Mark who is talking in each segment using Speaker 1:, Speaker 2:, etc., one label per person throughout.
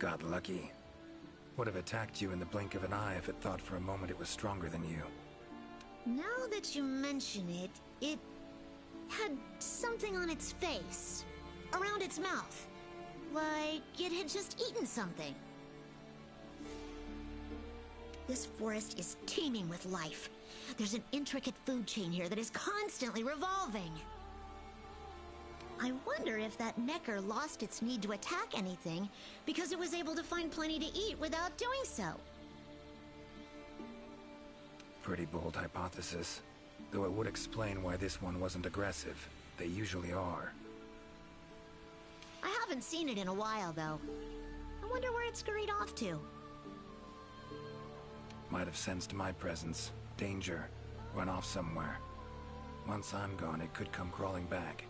Speaker 1: Got lucky. Would have attacked you in the blink of an eye if it thought for a moment it was stronger than you.
Speaker 2: Now that you mention it, it had something on its face, around its mouth, like it had just eaten something. This forest is teeming with life. There's an intricate food chain here that is constantly revolving. I wonder if that Necker lost its need to attack anything because it was able to find plenty to eat without doing so.
Speaker 1: Pretty bold hypothesis, though it would explain why this one wasn't aggressive. They usually are.
Speaker 2: I haven't seen it in a while, though. I wonder where it scurried off to.
Speaker 1: Might have sensed my presence. Danger. Run off somewhere. Once I'm gone, it could come crawling back.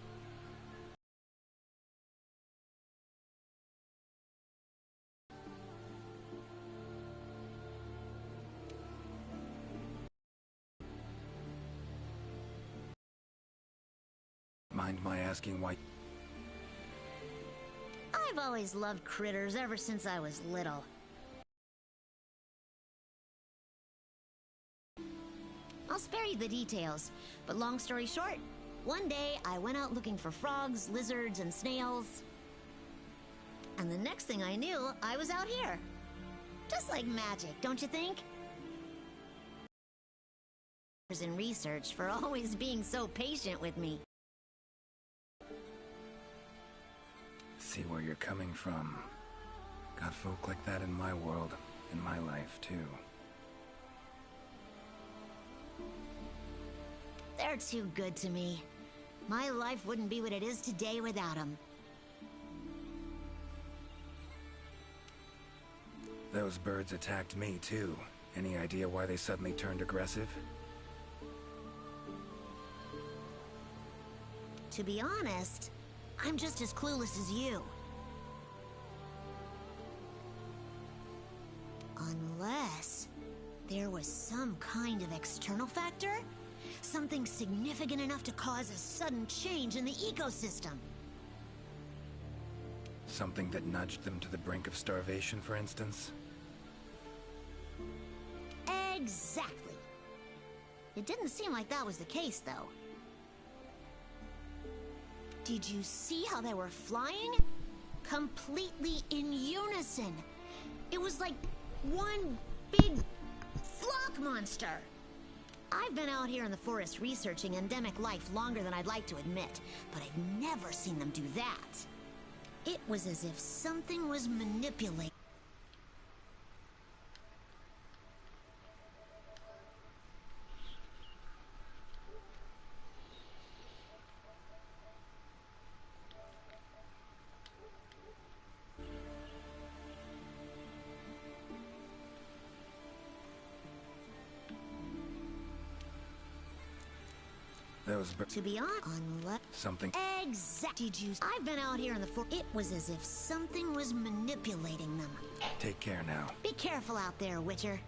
Speaker 1: Mind my asking why?
Speaker 2: I've always loved critters ever since I was little. I'll spare you the details, but long story short, one day I went out looking for frogs, lizards, and snails. And the next thing I knew, I was out here. Just like magic, don't you think? In research for always being so patient with me.
Speaker 1: See where you're coming from. Got folk like that in my world, in my life, too.
Speaker 2: They're too good to me. My life wouldn't be what it is today without them.
Speaker 1: Those birds attacked me, too. Any idea why they suddenly turned aggressive?
Speaker 2: To be honest, I'm just as clueless as you. Unless there was some kind of external factor? Something significant enough to cause a sudden change in the ecosystem.
Speaker 1: Something that nudged them to the brink of starvation, for instance?
Speaker 2: Exactly. It didn't seem like that was the case, though. Did you see how they were flying? Completely in unison. It was like one big flock monster. I've been out here in the forest researching endemic life longer than I'd like to admit, but I've never seen them do that. It was as if something was manipulating.
Speaker 1: Those
Speaker 2: To be honest, unless
Speaker 1: something.
Speaker 2: Did you? I've been out here in the forest. It was as if something was manipulating them.
Speaker 1: Take care now.
Speaker 2: Be careful out there, Witcher.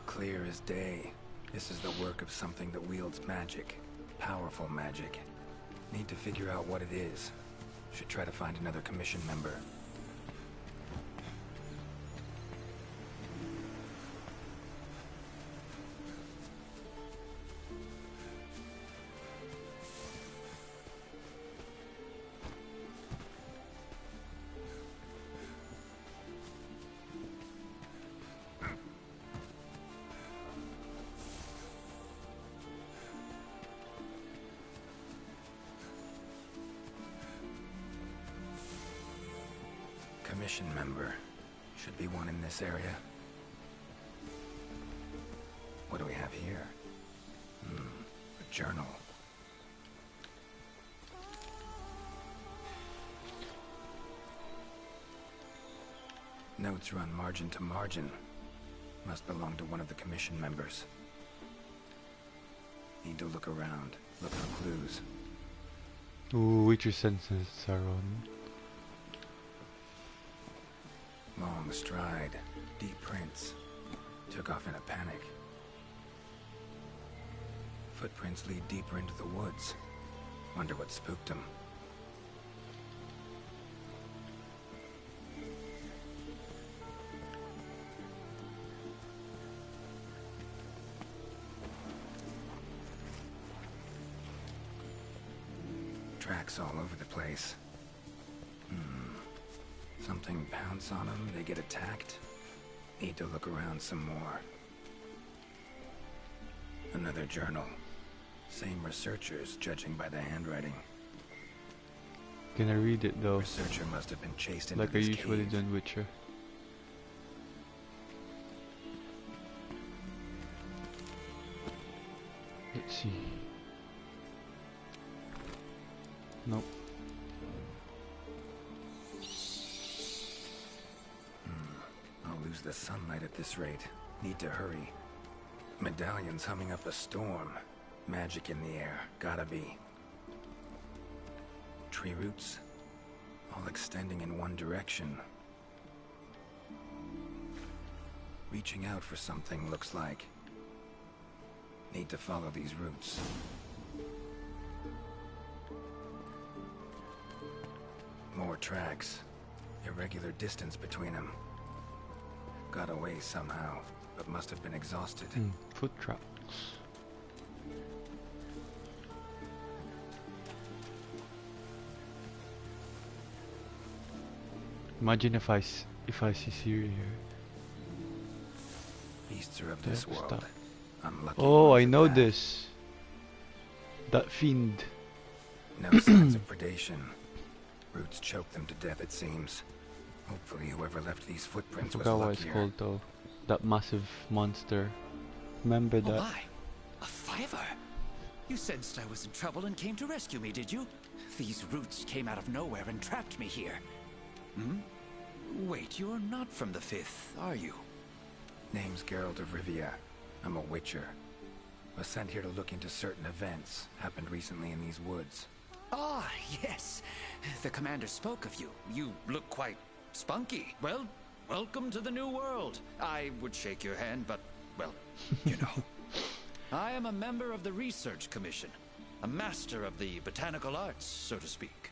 Speaker 1: Clear as day. This is the work of something that wields magic. Powerful magic. Need to figure out what it is. Should try to find another commission member. Commission member. Should be one in this area. What do we have here? A journal. Notes run margin to margin. Must belong to one of the commission members. Need to look around. Look for clues.
Speaker 3: Ooh, Witcher senses are on.
Speaker 1: Long stride, deep prints. Took off in a panic. Footprints lead deeper into the woods. Wonder what spooked him. Tracks all over the place. Something pounce on them, they get attacked. Need to look around some more. Another journal. Same researchers, judging by the handwriting.
Speaker 3: Can I read it though?
Speaker 1: Researcher must have been chased into
Speaker 3: Like I
Speaker 1: this
Speaker 3: usually
Speaker 1: cave.
Speaker 3: do in Witcher. Let's see. Nope.
Speaker 1: I'll lose the sunlight at this rate. Need to hurry. Medallion's humming up a storm. Magic in the air. Gotta be. Tree roots. All extending in one direction. Reaching out for something, looks like. Need to follow these roots. More tracks. Irregular distance between them. Got away somehow, but must have been exhausted.
Speaker 3: Foot tracks. Imagine if I see Siri here.
Speaker 1: Beasts are of this
Speaker 3: Don't
Speaker 1: world.
Speaker 3: stop.
Speaker 1: Unlucky
Speaker 3: Oh,
Speaker 1: ones
Speaker 3: I
Speaker 1: at
Speaker 3: know
Speaker 1: that.
Speaker 3: this. That fiend.
Speaker 1: No signs of predation. Roots choke them to death, it seems. Hopefully whoever left these
Speaker 3: I
Speaker 1: footprints was
Speaker 3: forgot what it's
Speaker 1: luckier.
Speaker 3: called though. That massive monster. Remember
Speaker 4: Oh
Speaker 3: that?
Speaker 4: my! A fiver! You sensed I was in trouble and came to rescue me, did you? These roots came out of nowhere and trapped me here. Hmm? Wait, you're not from the Fifth, are you?
Speaker 1: Name's Geralt of Rivia. I'm a witcher. Was sent here to look into certain events happened recently in these woods.
Speaker 4: Ah, yes. The commander spoke of you. You look quite spunky. Well, welcome to the new world. I would shake your hand, but, well, you know. I am a member of the Research Commission. A master of the botanical arts, so to speak.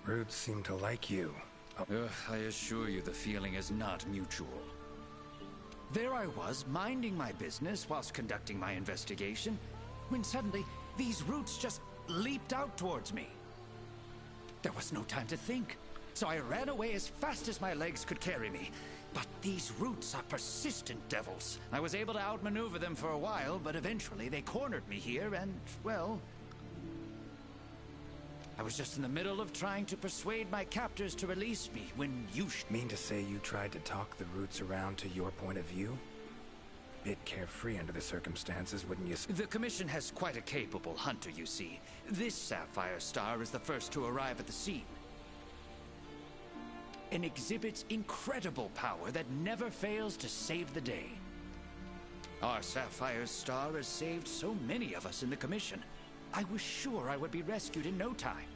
Speaker 1: Roots seem to like you. Oh,
Speaker 4: I assure you the feeling is not mutual. There I was, minding my business whilst conducting my investigation, when suddenly these roots just leaped out towards me. There was no time to think, so I ran away as fast as my legs could carry me. But these roots are persistent devils. I was able to outmaneuver them for a while, but eventually they cornered me here and, well, I was just in the middle of trying to persuade my captors to release me when you
Speaker 1: mean to say you tried to talk the roots around to your point of view? Bit carefree under the circumstances, wouldn't you?
Speaker 4: The Commission has quite a capable hunter, you see. This sapphire star is the first to arrive at the scene. And exhibits incredible power that never fails to save the day. Our sapphire star has saved so many of us in the Commission. I was sure I would be rescued in no time.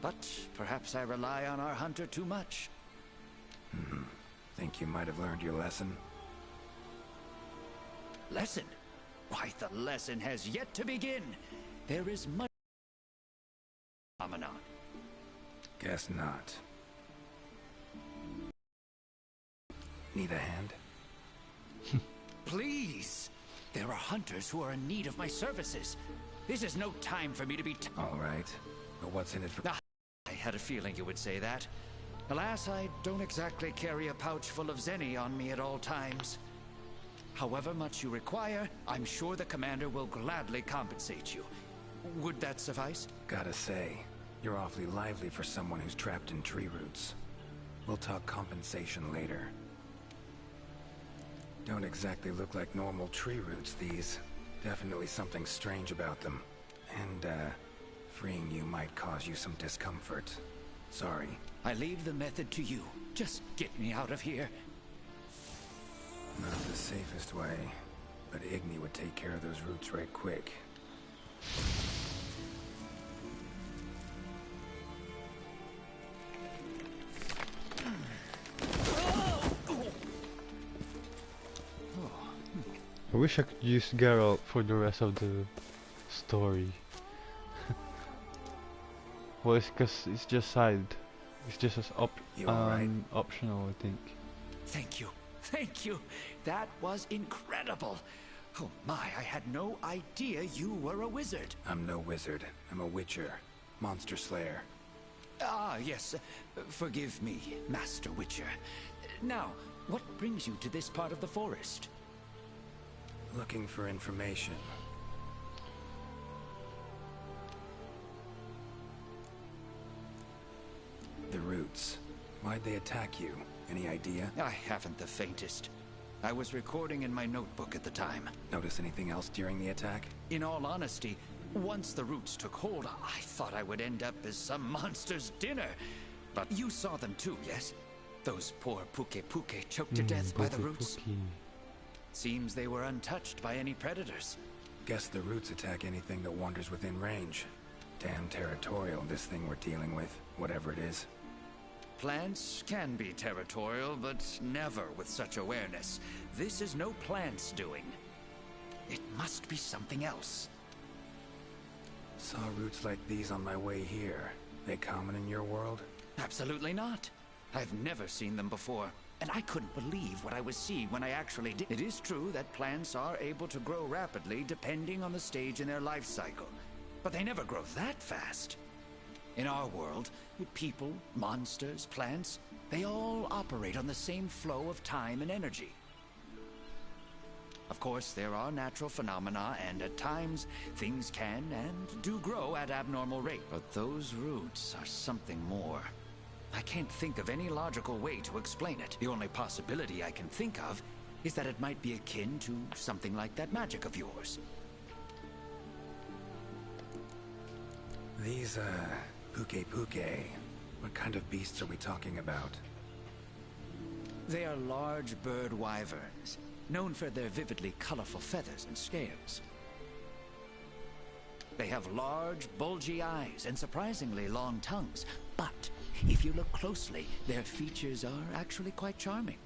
Speaker 4: But perhaps I rely on our hunter too much.
Speaker 1: Think you might have learned your lesson?
Speaker 4: Lesson? Why, the lesson has yet to begin. There is much phenomenon.
Speaker 1: Guess not. Need a hand?
Speaker 4: Please! There are hunters who are in need of my services. This is no time for me to be
Speaker 1: All right. But what's in it for...
Speaker 4: I had a feeling you would say that. Alas, I don't exactly carry a pouch full of zenny on me at all times. However much you require, I'm sure the commander will gladly compensate you. Would that suffice?
Speaker 1: Gotta say, you're awfully lively for someone who's trapped in tree roots. We'll talk compensation later. Don't exactly look like normal tree roots, these. Definitely something strange about them. And, freeing you might cause you some discomfort. Sorry.
Speaker 4: I leave the method to you. Just get me out of here.
Speaker 1: Not the safest way, but Igni would take care of those roots right quick.
Speaker 3: I wish I could use Geralt for the rest of the story. Well, it's because it's just side. It's just as
Speaker 1: You alright?
Speaker 3: optional, I think.
Speaker 4: Thank you. Thank you. That was incredible. Oh my, I had no idea you were a wizard.
Speaker 1: I'm no wizard. I'm a witcher. Monster slayer.
Speaker 4: Ah, yes. Forgive me, Master Witcher. Now, what brings you to this part of the forest?
Speaker 1: Looking for information. The roots. Why'd they attack you? Any idea?
Speaker 4: I haven't the faintest. I was recording in my notebook at the time.
Speaker 1: Notice anything else during the attack?
Speaker 4: In all honesty, once the roots took hold, I thought I would end up as some monster's dinner. But you saw them too, yes? Those poor Puke choked to death by the roots. Seems they were untouched by any predators.
Speaker 1: Guess the roots attack anything that wanders within range. Damn territorial, this thing we're dealing with, whatever it is.
Speaker 4: Plants can be territorial, but never with such awareness. This is no plant's doing. It must be something else.
Speaker 1: Saw roots like these on my way here. They common in your world?
Speaker 4: Absolutely not. I've never seen them before, and I couldn't believe what I was seeing when I actually did. It is true that plants are able to grow rapidly depending on the stage in their life cycle, but they never grow that fast. In our world, people, monsters, plants, they all operate on the same flow of time and energy. Of course, there are natural phenomena, and at times, things can and do grow at abnormal rate. But those roots are something more. I can't think of any logical way to explain it. The only possibility I can think of is that it might be akin to something like that magic of yours.
Speaker 1: These, Puke. What kind of beasts are we talking about?
Speaker 4: They are large bird wyverns, known for their vividly colorful feathers and scales. They have large, bulgy eyes and surprisingly long tongues, but if you look closely, their features are actually quite charming.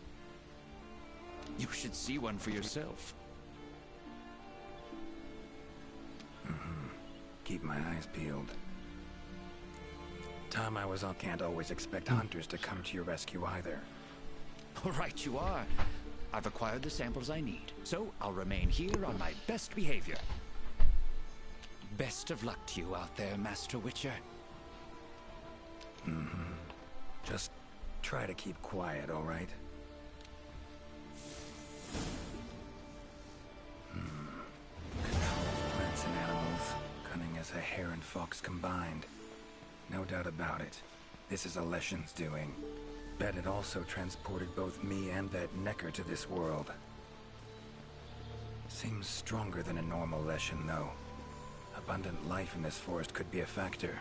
Speaker 4: You should see one for yourself.
Speaker 1: Keep my eyes peeled. Time I was on, can't always expect hunters to come to your rescue either.
Speaker 4: Right you are. I've acquired the samples I need, so I'll remain here on my best behavior. Best of luck to you out there, Master Witcher.
Speaker 1: Just try to keep quiet, all right? Plants and animals, cunning as a hare and fox combined. No doubt about it. This is a Leshen's doing. Bet it also transported both me and that Necker to this world. Seems stronger than a normal Leshen, though. Abundant life in this forest could be a factor.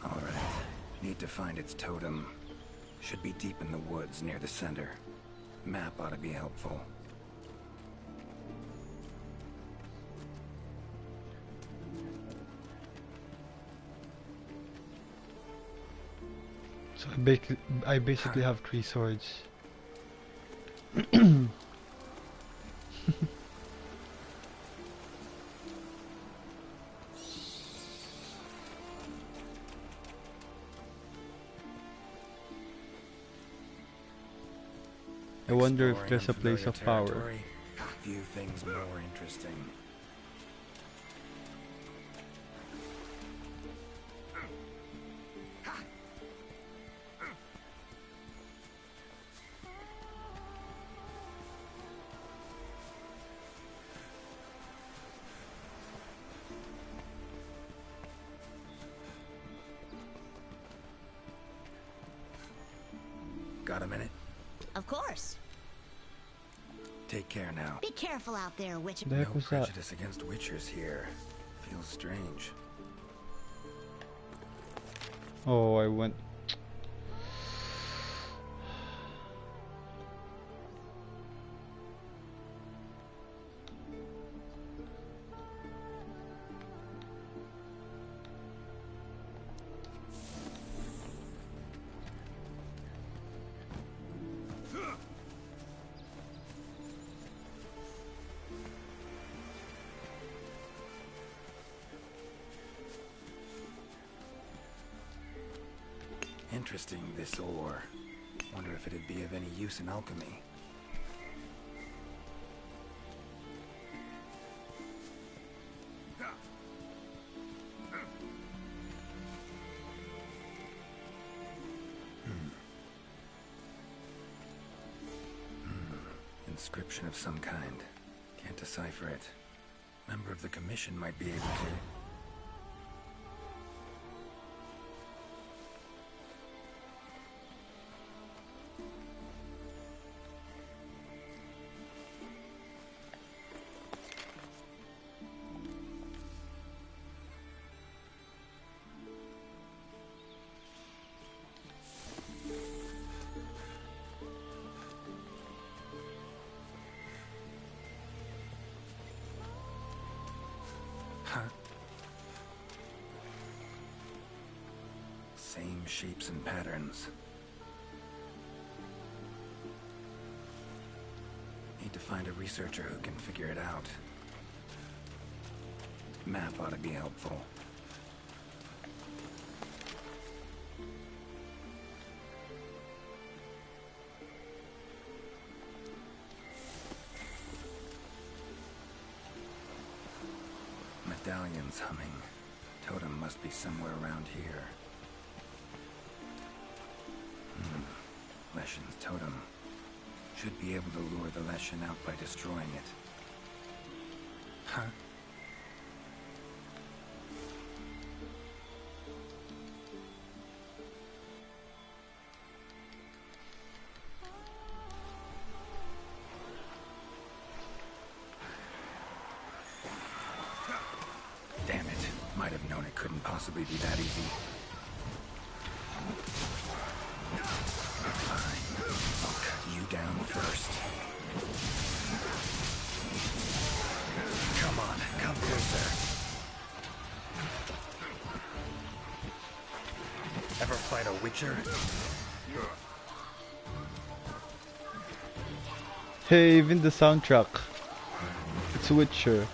Speaker 1: All right. Need to find its totem. Should be deep in the woods near the center. Map ought to be helpful.
Speaker 3: So I basically have 3 swords. I wonder if there's a place of power.
Speaker 1: Few things more interesting. Got a minute?
Speaker 2: Of course.
Speaker 1: Take care now.
Speaker 2: Be careful out there, Witcher.
Speaker 3: The heck
Speaker 1: No
Speaker 3: was that?
Speaker 1: prejudice against witchers here. Feels strange.
Speaker 3: Oh, I went.
Speaker 1: Interesting, this ore. Wonder if it'd be of any use in alchemy. Inscription of some kind. Can't decipher it. Member of the commission might be able to. Huh? Same shapes and patterns. Need to find a researcher who can figure it out. Map ought to be helpful. Medallions humming. Totem must be somewhere around here. Leshen's totem. Should be able to lure the Leshen out by destroying it. Huh? Damn it. Might have known it couldn't possibly be that easy. Fine. I'll cut you down first. Come on, come closer. Ever fight a witcher?
Speaker 3: Hey, even the soundtrack. It's Witcher.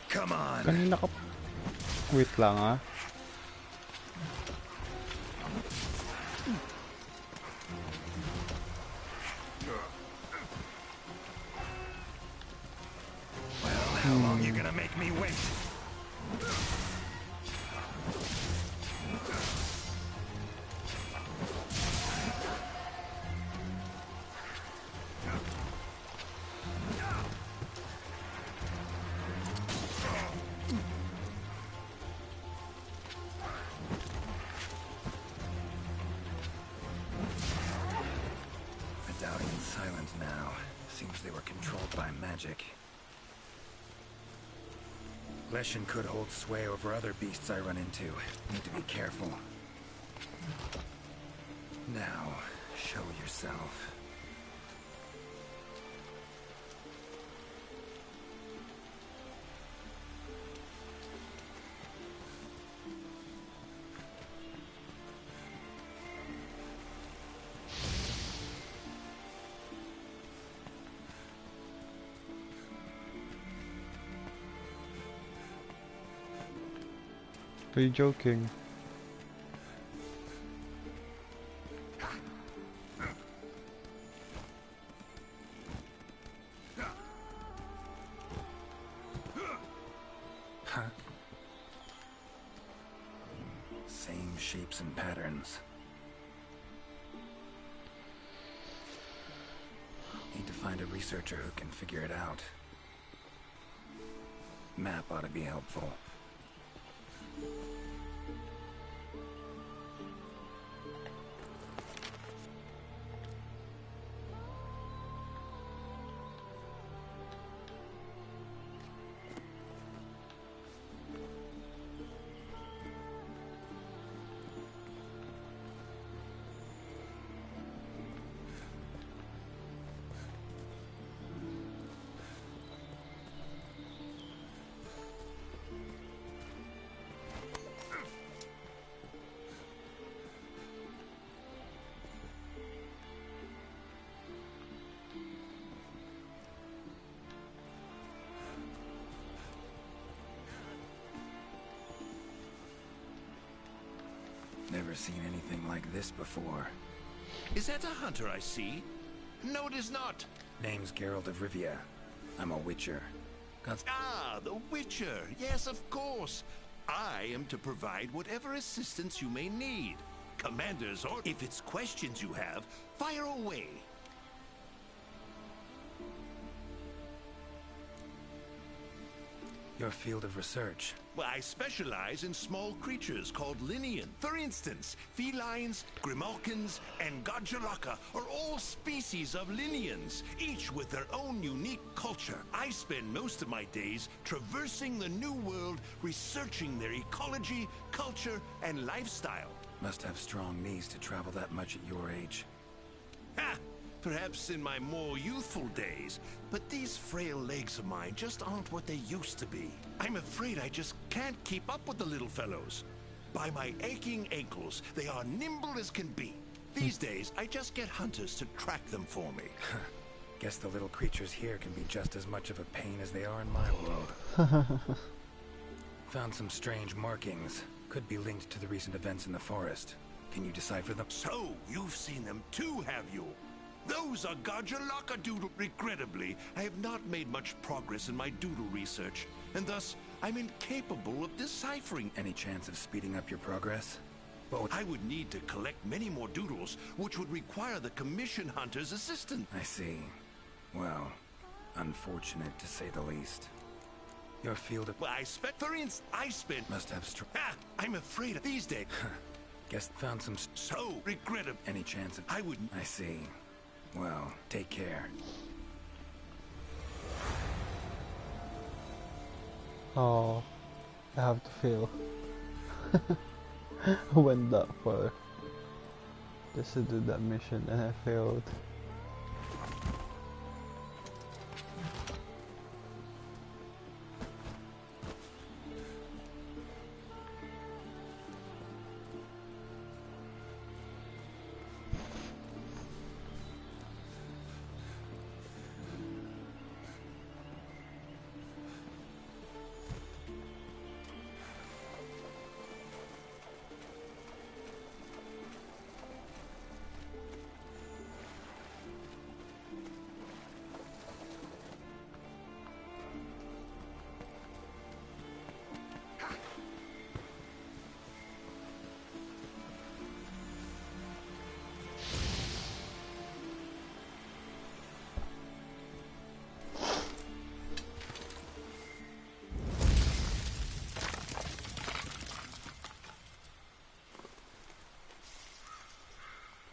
Speaker 1: Come on.
Speaker 3: Kanina ka... Wait lang ah.
Speaker 1: Well, how long you gonna make me wait? Medallion's silent now. Seems they were controlled by magic. Leshen could hold sway over other beasts I run into. Need to be careful. Now, show yourself.
Speaker 3: Are you joking?
Speaker 1: Huh? Same shapes and patterns. Need to find a researcher who can figure it out. Map ought to be helpful. Never seen anything like this before.
Speaker 5: Is that a hunter I see? No, it is not.
Speaker 1: Name's Geralt of Rivia. I'm a witcher.
Speaker 5: Ah, the Witcher. Yes, of course. I am to provide whatever assistance you may need. Commander's order. If it's questions you have, fire away.
Speaker 1: Your field of research.
Speaker 5: Well, I specialize in small creatures called Linian. For instance, felines, grimalkins, and Godjalaka are all species of Linians, each with their own unique culture. I spend most of my days traversing the New World, researching their ecology, culture, and lifestyle.
Speaker 1: Must have strong knees to travel that much at your age.
Speaker 5: Ha! Perhaps in my more youthful days, but these frail legs of mine just aren't what they used to be. I'm afraid I just can't keep up with the little fellows. By my aching ankles, they are nimble as can be. These days, I just get hunters to track them for me.
Speaker 1: Guess the little creatures here can be just as much of a pain as they are in my world. Found some strange markings. Could be linked to the recent events in the forest. Can you decipher them?
Speaker 5: So, you've seen them too, have you? Those are Godjalaka doodle. Regrettably, I have not made much progress in my doodle research, and thus I'm incapable of deciphering.
Speaker 1: Any chance of speeding up your progress? But
Speaker 5: I would need to collect many more doodles, which would require the commission hunter's assistance.
Speaker 1: I see. Well, unfortunate to say the least. Your field of...
Speaker 5: Well, I spent...
Speaker 1: Must have
Speaker 5: Ah, I'm afraid of these days.
Speaker 1: Guess found some...
Speaker 5: So regrettable.
Speaker 1: Any chance of...
Speaker 5: I wouldn't...
Speaker 1: I see. Well, take care.
Speaker 3: Oh, I have to fail. I went that far just to do that mission and I failed.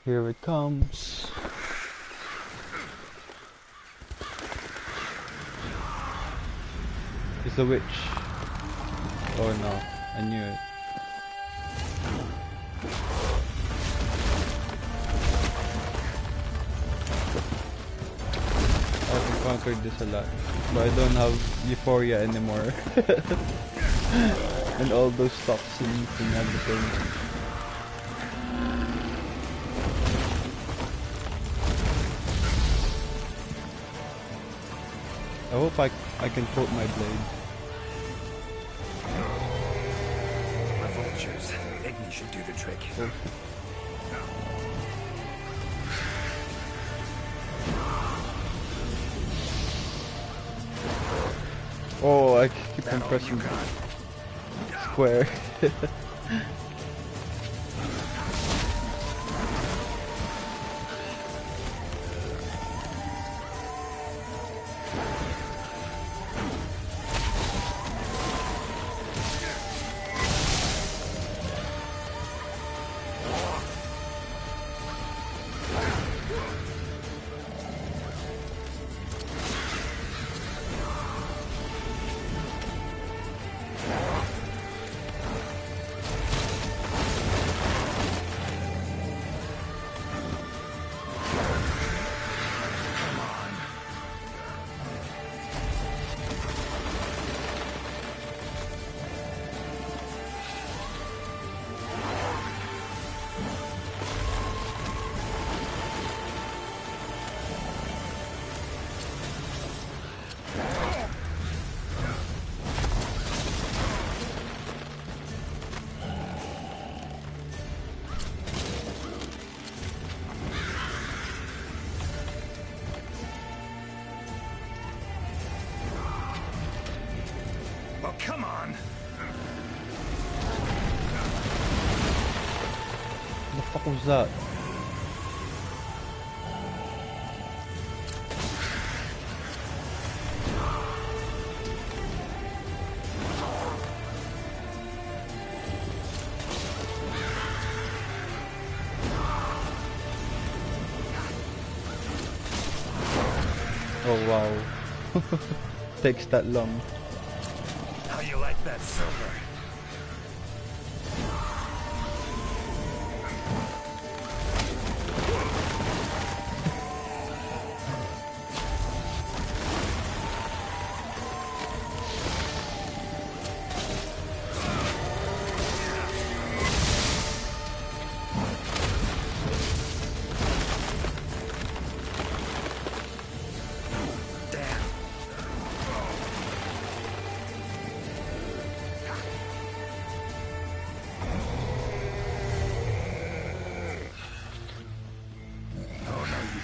Speaker 3: Here it comes. It's a witch. Oh no, I knew it. I've encountered this a lot, but I don't have euphoria anymore. And all those toxins and everything. I hope I can quote my blade.
Speaker 1: The vultures. Igni should do the trick.
Speaker 3: Oh, I keep on pressing square.
Speaker 1: Come on!
Speaker 3: What the fuck was that? Oh wow. Takes that long.
Speaker 1: How you like that silver?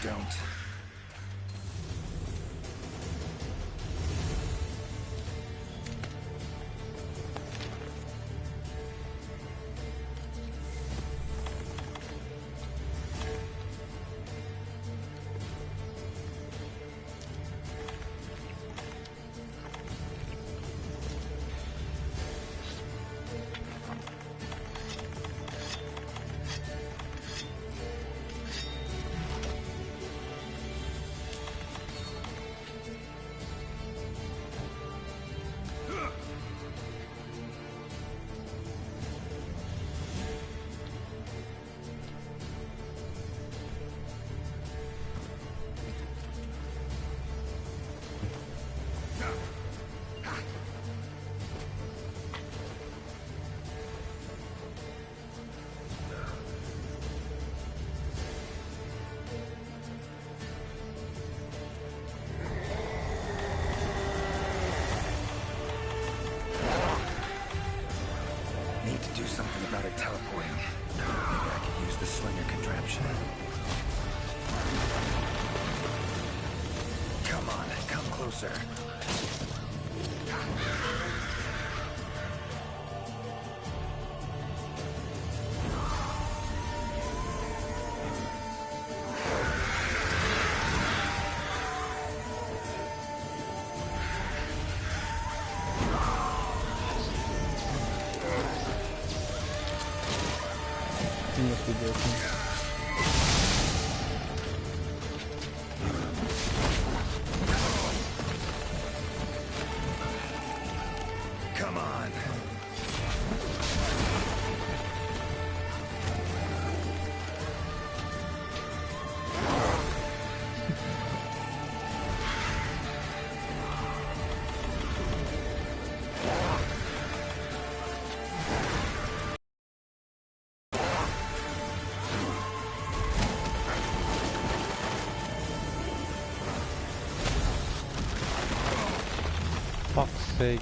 Speaker 1: Don't. Need to do something about it teleporting. Maybe I could use the slinger contraption. Come on, come closer.
Speaker 3: Must be broken.
Speaker 1: Come on.
Speaker 3: Fuck's sake.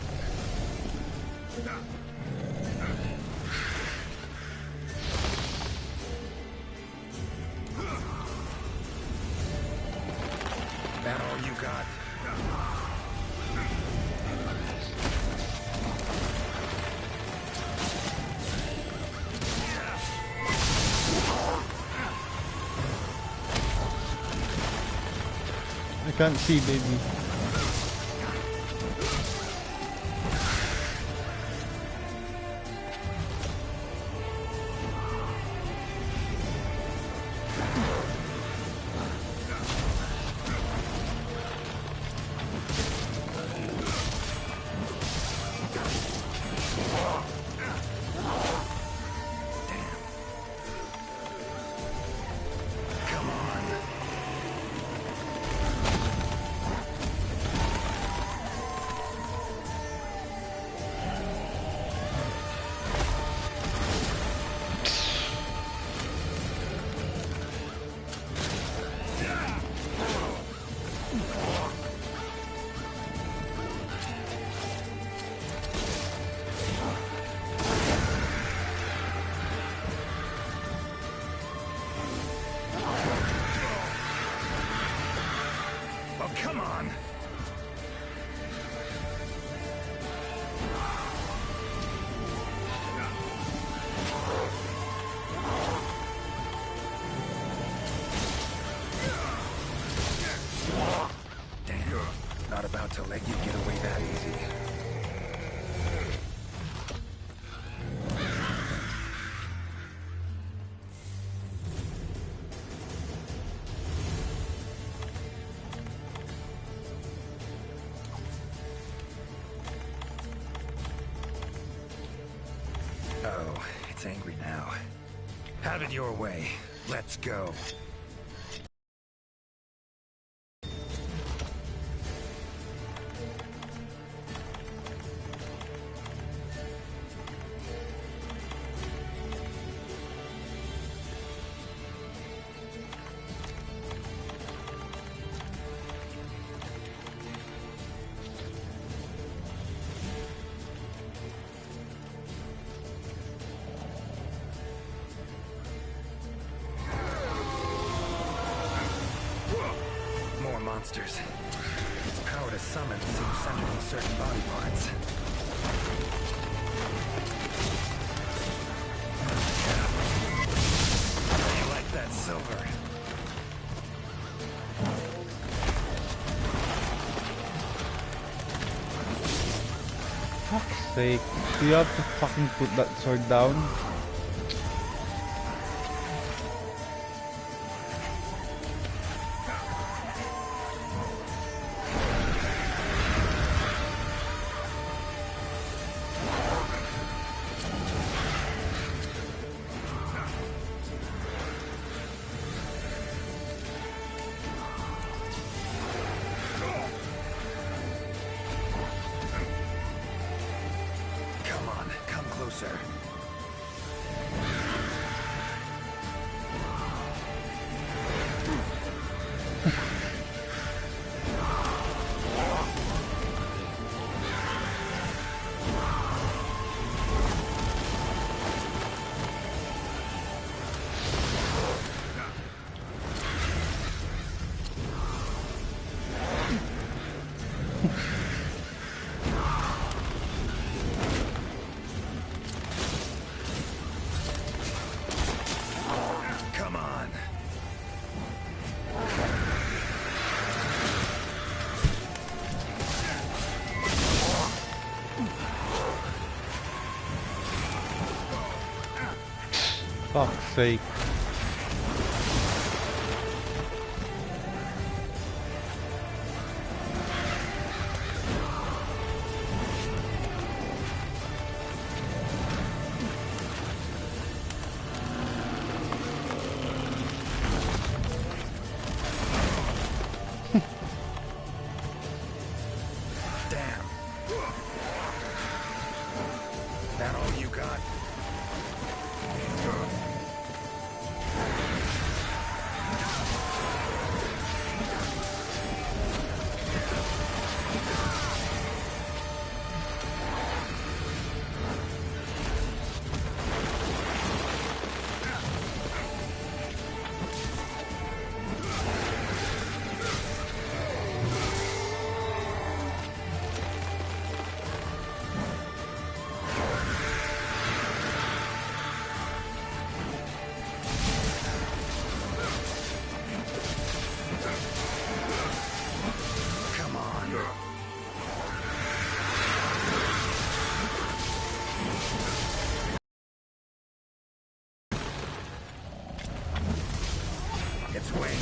Speaker 1: That all you got?
Speaker 3: I can't see, baby.
Speaker 1: Oh, it's angry now. Have it your way. Let's go. Monsters. Its power to summon seems centered in certain body parts. How you like that silver?
Speaker 3: Fuck's sake. Do you have to fucking put that sword down?
Speaker 1: Closer.
Speaker 3: Fuck's sake.
Speaker 1: Damn. That all you got? It's waning.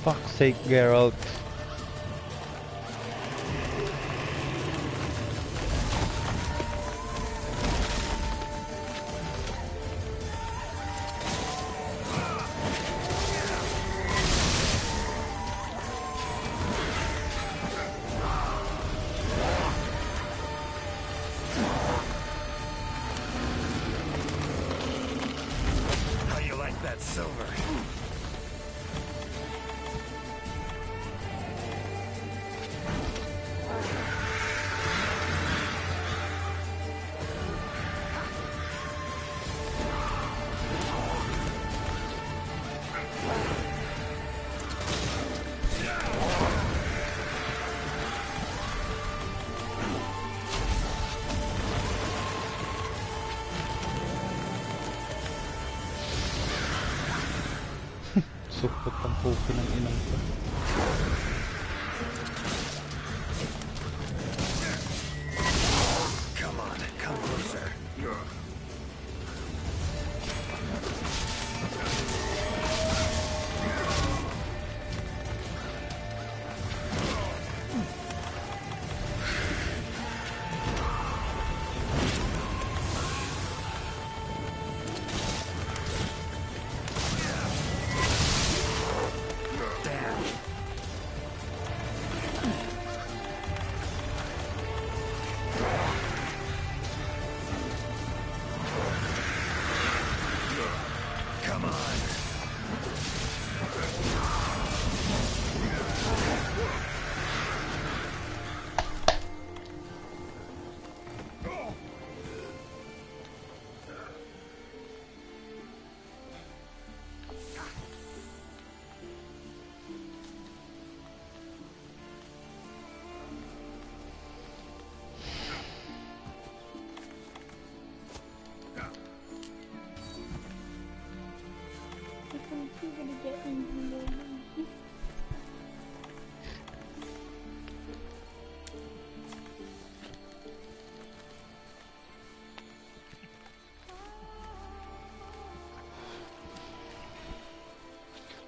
Speaker 3: Fuck's sake, Geralt.
Speaker 1: How you like that silver?
Speaker 3: Supot ang puki ng inang ko.
Speaker 1: Come on, come closer. Come on.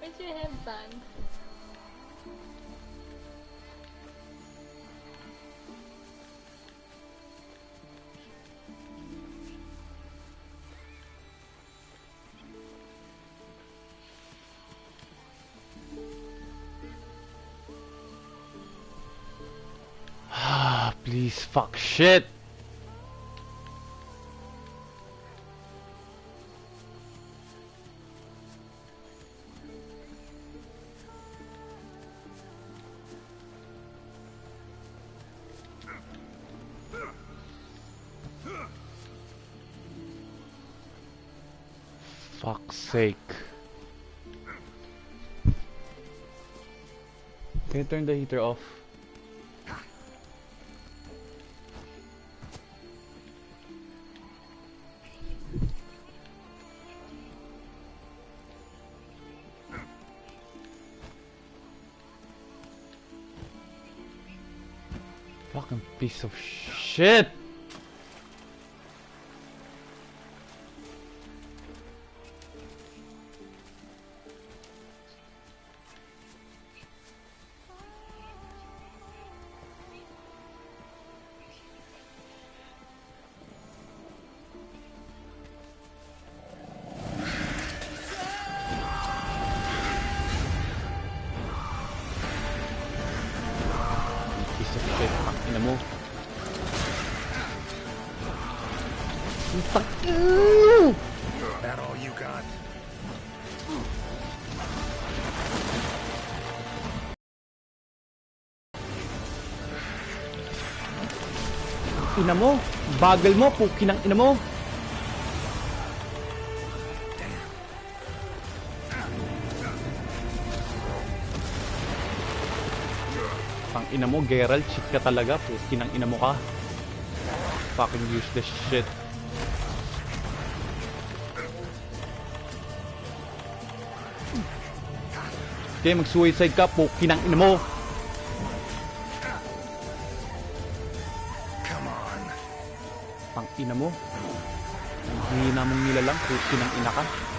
Speaker 6: Where's your headband?
Speaker 3: Ah, please, fuck shit. Fuck's sake. Can you turn the heater off? Fucking piece of shit! Piece of shit, fucking mo. Fuck you!
Speaker 1: That all you got?
Speaker 3: Ina mo, bagal mo, puki ng ina mo. Pang ina mo, Geralt, shit ka talaga, puki ng ina mo ka. Fucking useless shit. Okay, mag-suicide ka, puki ng ina mo.
Speaker 1: Come on.
Speaker 3: Pang ina mo. Ang hina mong nilalang, puki ng ina ka.